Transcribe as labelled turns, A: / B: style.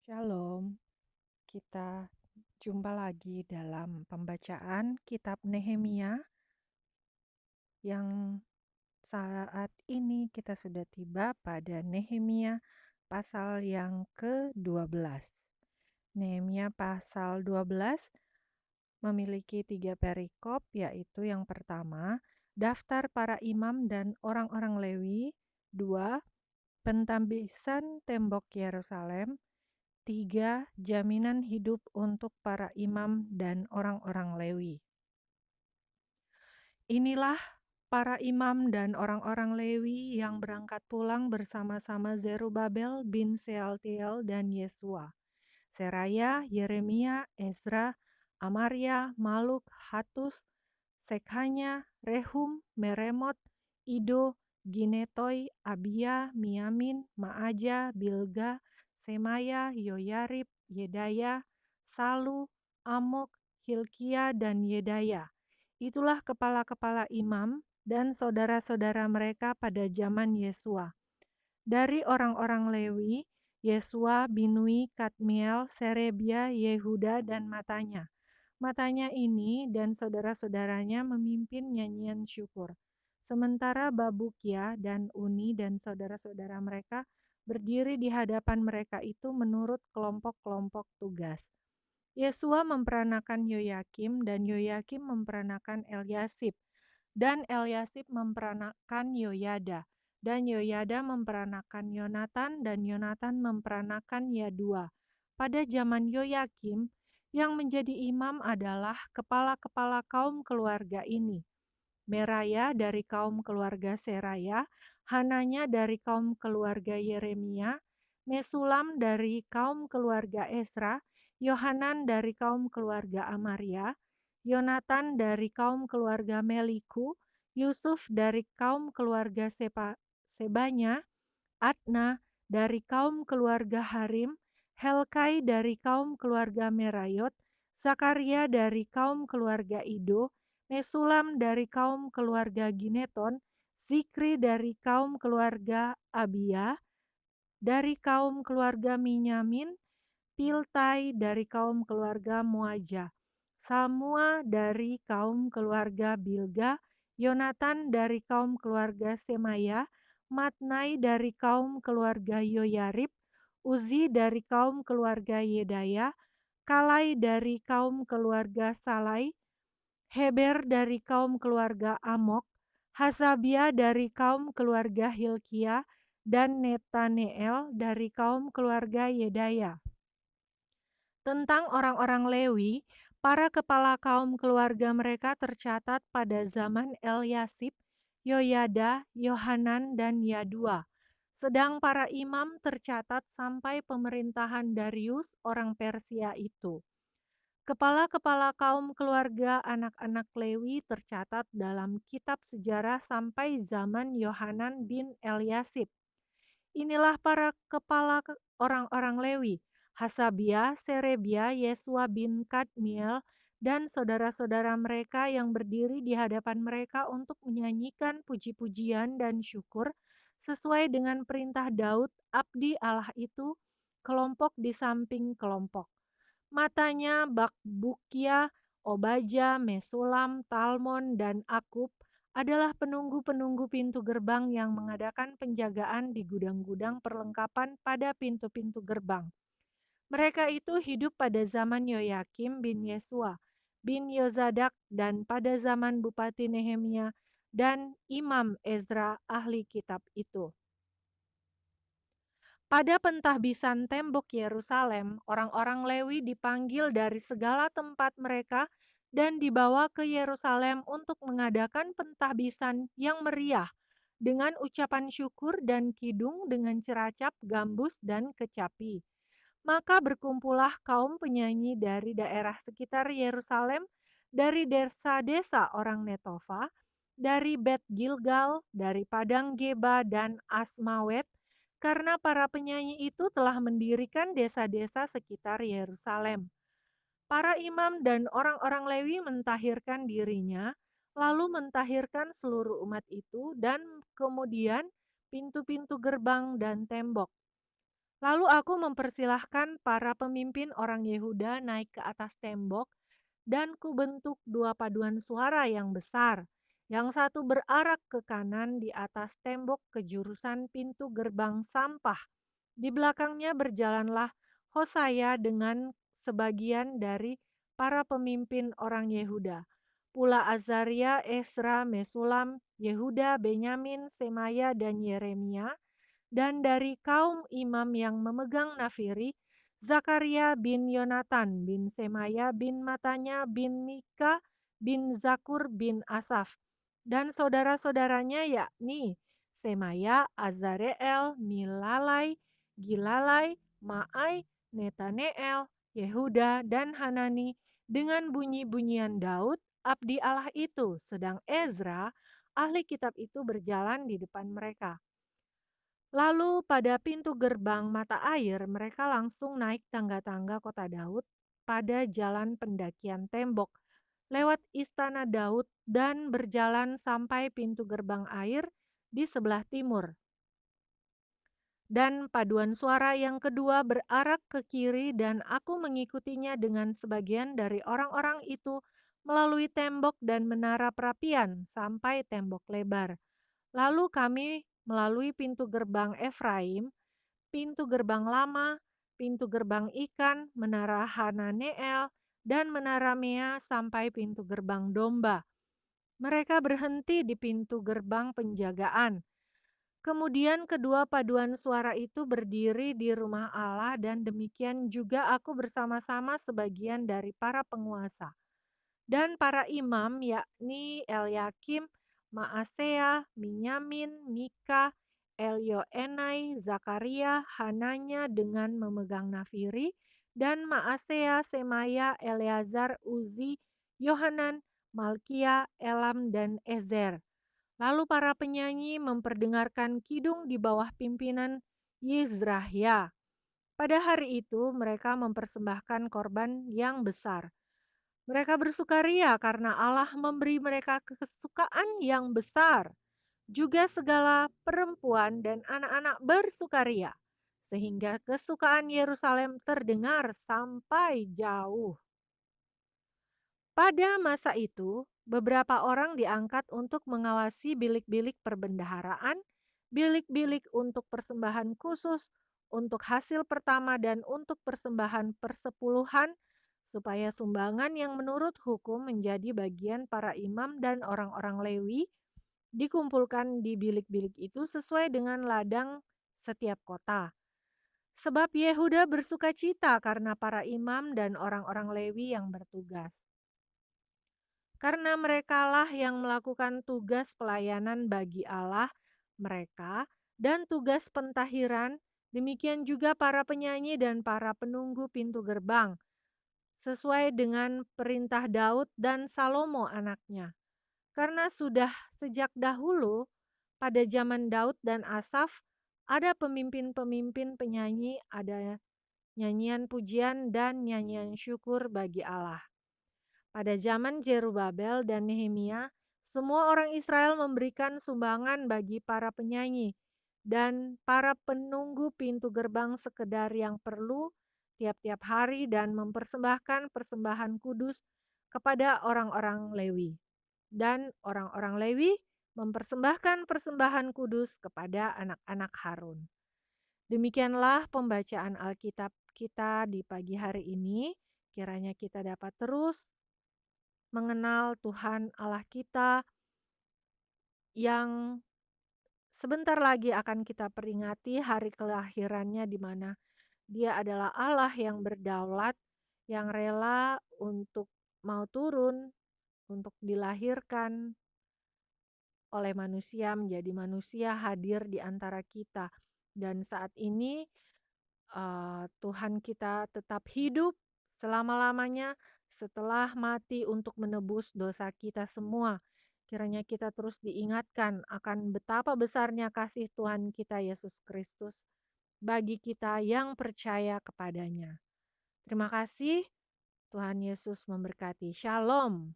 A: Shalom, kita jumpa lagi dalam pembacaan kitab Nehemia yang saat ini kita sudah tiba pada Nehemia pasal yang ke-12. Nehemia pasal 12 memiliki 3 perikop, yaitu yang pertama, daftar para imam dan orang-orang Lewi, 2, pentambisan tembok Yerusalem, 3. Jaminan hidup untuk para imam dan orang-orang Lewi. Inilah para imam dan orang-orang Lewi yang berangkat pulang bersama-sama Zerubabel bin Sealtiel dan Yesua, Seraya, Yeremia, Ezra, Amaria, Maluk, Hatus, Sekhanya, Rehum, Meremot, Ido, Ginetoy, Abia, Miamin, Maaja, Bilga, Semaya, Yoyarib, Yedaya, Salu, Amok, Hilkia, dan Yedaya. Itulah kepala-kepala imam dan saudara-saudara mereka pada zaman Yesua. Dari orang-orang Lewi, Yesua, Binui, Kadmiel, Serebia, Yehuda, dan Matanya. Matanya ini dan saudara-saudaranya memimpin nyanyian syukur. Sementara Babukia dan Uni dan saudara-saudara mereka berdiri di hadapan mereka itu menurut kelompok-kelompok tugas. Yesua memperanakan Yoyakim dan Yoyakim memperanakan Eliasib, dan Eliasib memperanakan Yoyada, dan Yoyada memperanakan Yonatan, dan Yonatan memperanakan Yadua. Pada zaman Yoyakim, yang menjadi imam adalah kepala-kepala kaum keluarga ini. Meraya dari kaum keluarga Seraya, Hananya dari kaum keluarga Yeremia, Mesulam dari kaum keluarga Esra, Yohanan dari kaum keluarga Amaria, Yonatan dari kaum keluarga Meliku, Yusuf dari kaum keluarga Sebanya, Adna dari kaum keluarga Harim, Helkai dari kaum keluarga Merayot, Zakaria dari kaum keluarga Ido, Mesulam dari kaum keluarga Gineton, Zikri dari kaum keluarga Abia, dari kaum keluarga Minyamin, Piltai dari kaum keluarga Muaja, Samua dari kaum keluarga Bilga, Yonatan dari kaum keluarga Semaya, Matnai dari kaum keluarga Yoyarib, Uzi dari kaum keluarga Yedaya, Kalai dari kaum keluarga Salai, Heber dari kaum keluarga Amok, Hasabia dari kaum keluarga Hilkia, dan Netaneel dari kaum keluarga Yedaya. Tentang orang-orang Lewi, para kepala kaum keluarga mereka tercatat pada zaman Eliasib, Yoyada, Yohanan, dan Yadua. Sedang para imam tercatat sampai pemerintahan Darius orang Persia itu. Kepala-kepala kaum keluarga anak-anak Lewi tercatat dalam kitab sejarah sampai zaman Yohanan bin Eliasib. Inilah para kepala orang-orang Lewi, Hasabia, Serebia, Yesua bin Kadmiel, dan saudara-saudara mereka yang berdiri di hadapan mereka untuk menyanyikan puji-pujian dan syukur sesuai dengan perintah Daud, abdi Allah itu, kelompok di samping kelompok. Matanya Bakbukia, Obaja, Mesulam, Talmon, dan Akub adalah penunggu-penunggu pintu gerbang yang mengadakan penjagaan di gudang-gudang perlengkapan pada pintu-pintu gerbang. Mereka itu hidup pada zaman Yoyakim bin Yesua, bin Yozadak, dan pada zaman Bupati Nehemia dan Imam Ezra ahli kitab itu. Pada pentahbisan tembok Yerusalem, orang-orang Lewi dipanggil dari segala tempat mereka dan dibawa ke Yerusalem untuk mengadakan pentahbisan yang meriah dengan ucapan syukur dan kidung dengan ceracap, gambus, dan kecapi. Maka berkumpullah kaum penyanyi dari daerah sekitar Yerusalem, dari desa-desa orang Netofa, dari Bet Gilgal, dari Padang Geba dan Asmawet, karena para penyanyi itu telah mendirikan desa-desa sekitar Yerusalem. Para imam dan orang-orang Lewi mentahirkan dirinya, lalu mentahirkan seluruh umat itu, dan kemudian pintu-pintu gerbang dan tembok. Lalu aku mempersilahkan para pemimpin orang Yehuda naik ke atas tembok dan kubentuk dua paduan suara yang besar. Yang satu berarak ke kanan di atas tembok ke jurusan pintu gerbang sampah. Di belakangnya berjalanlah Hosaya dengan sebagian dari para pemimpin orang Yehuda. Pula Azaria, Esra, Mesulam, Yehuda, Benyamin, Semaya, dan Yeremia. Dan dari kaum imam yang memegang nafiri, Zakaria bin Yonatan bin Semaya bin Matanya bin Mika bin Zakur bin Asaf. Dan saudara-saudaranya yakni Semaya, Azareel, Milalai, Gilalai, Maai, Netaneel, Yehuda, dan Hanani dengan bunyi-bunyian Daud, abdi Allah itu. Sedang Ezra, ahli kitab itu berjalan di depan mereka. Lalu pada pintu gerbang mata air mereka langsung naik tangga-tangga kota Daud pada jalan pendakian tembok, lewat istana Daud dan berjalan sampai pintu gerbang air di sebelah timur. Dan paduan suara yang kedua berarak ke kiri dan aku mengikutinya dengan sebagian dari orang-orang itu melalui tembok dan menara perapian sampai tembok lebar. Lalu kami melalui pintu gerbang Efraim, pintu gerbang lama, pintu gerbang ikan, menara Hananeel, dan menara Mea sampai pintu gerbang domba. Mereka berhenti di pintu gerbang penjagaan. Kemudian kedua paduan suara itu berdiri di rumah Allah dan demikian juga aku bersama-sama sebagian dari para penguasa. Dan para imam yakni Elyakim, Maasea, Minyamin, Mika, Elioenai, Zakaria, Hananya dengan memegang nafiri, dan Maasea, Semaya, Eleazar, Uzi, Yohanan, Malkia, Elam, dan Ezer. Lalu para penyanyi memperdengarkan kidung di bawah pimpinan Yizrahya. Pada hari itu mereka mempersembahkan korban yang besar. Mereka bersukaria karena Allah memberi mereka kesukaan yang besar. Juga segala perempuan dan anak-anak bersukaria, sehingga kesukaan Yerusalem terdengar sampai jauh. Pada masa itu, beberapa orang diangkat untuk mengawasi bilik-bilik perbendaharaan, bilik-bilik untuk persembahan khusus, untuk hasil pertama dan untuk persembahan persepuluhan, supaya sumbangan yang menurut hukum menjadi bagian para imam dan orang-orang Lewi dikumpulkan di bilik-bilik itu sesuai dengan ladang setiap kota. Sebab Yehuda bersukacita karena para imam dan orang-orang Lewi yang bertugas. Karena merekalah yang melakukan tugas pelayanan bagi Allah mereka dan tugas pentahiran, demikian juga para penyanyi dan para penunggu pintu gerbang, sesuai dengan perintah Daud dan Salomo anaknya. Karena sudah sejak dahulu, pada zaman Daud dan Asaf, ada pemimpin-pemimpin penyanyi, ada nyanyian pujian dan nyanyian syukur bagi Allah. Pada zaman Zerubabel dan Nehemia, semua orang Israel memberikan sumbangan bagi para penyanyi dan para penunggu pintu gerbang sekedar yang perlu tiap-tiap hari dan mempersembahkan persembahan kudus kepada orang-orang Lewi. Dan orang-orang Lewi mempersembahkan persembahan kudus kepada anak-anak Harun. Demikianlah pembacaan Alkitab kita di pagi hari ini. Kiranya kita dapat terus mengenal Tuhan Allah kita yang sebentar lagi akan kita peringati hari kelahirannya, di mana Dia adalah Allah yang berdaulat, yang rela untuk mau turun, untuk dilahirkan oleh manusia, menjadi manusia, hadir di antara kita. Dan saat ini Tuhan kita tetap hidup selama-lamanya setelah mati untuk menebus dosa kita semua. Kiranya kita terus diingatkan akan betapa besarnya kasih Tuhan kita Yesus Kristus bagi kita yang percaya kepadanya. Terima kasih, Tuhan Yesus memberkati. Shalom.